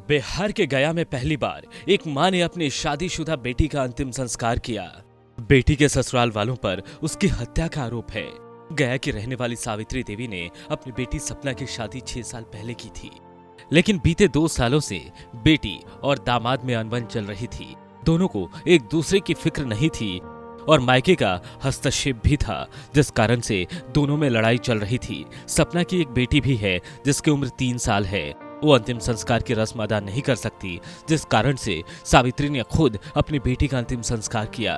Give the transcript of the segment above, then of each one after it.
बिहार के गया में पहली बार एक मां ने अपनी शादीशुदा बेटी का अंतिम संस्कार किया। बेटी के ससुराल वालों पर उसकी हत्या का आरोप है। गया की रहने वाली सावित्री देवी ने अपनी बेटी सपना की शादी 6 साल पहले की थी, लेकिन बीते 2 सालों से बेटी और दामाद में अनबन चल रही थी। दोनों को एक दूसरे की फिक्र नहीं थी और मायके का हस्तक्षेप भी था, जिस कारण से दोनों में लड़ाई चल रही थी। सपना की एक बेटी भी है जिसकी उम्र 3 साल है। वो अंतिम संस्कार की रस्म अदा नहीं कर सकती, जिस कारण से सावित्री ने खुद अपनी बेटी का अंतिम संस्कार किया।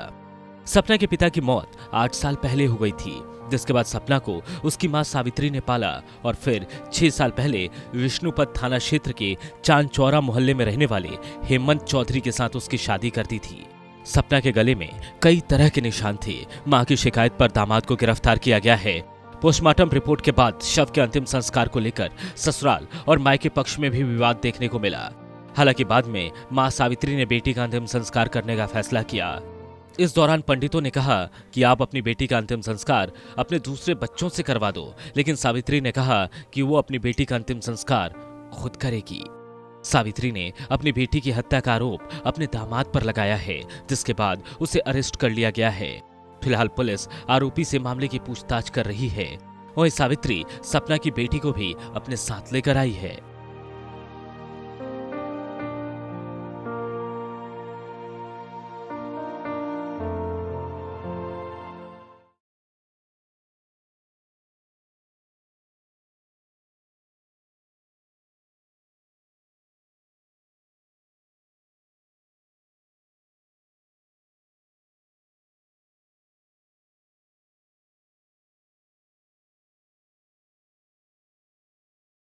सपना के पिता की मौत 8 साल पहले हो गई थी, जिसके बाद सपना को उसकी मां सावित्री ने पाला और फिर 6 साल पहले विष्णुपद थाना क्षेत्र के चांदचौरा मोहल्ले में रहने वाले हेमंत चौधरी के साथ उसकी शादी कर दी थी। सपना के गले में कई तरह के निशान थे। मां की शिकायत पर दामाद को गिरफ्तार किया गया है। पोस्टमार्टम रिपोर्ट के बाद शव के अंतिम संस्कार को लेकर ससुराल और मायके पक्ष में भी विवाद देखने को मिला। हालांकि बाद में मां सावित्री ने बेटी का अंतिम संस्कार करने का फैसला किया। इस दौरान पंडितों ने कहा कि आप अपनी बेटी का अंतिम संस्कार अपने दूसरे बच्चों से करवा दो, लेकिन सावित्री ने कहा कि वो अपनी बेटी का अंतिम संस्कार खुद करेगी। सावित्री ने अपनी बेटी की हत्या का आरोप अपने दामाद पर लगाया है, जिसके बाद उसे अरेस्ट कर लिया गया है। फिलहाल पुलिस आरोपी से मामले की पूछताछ कर रही है। वहीं सावित्री सपना की बेटी को भी अपने साथ लेकर आई है।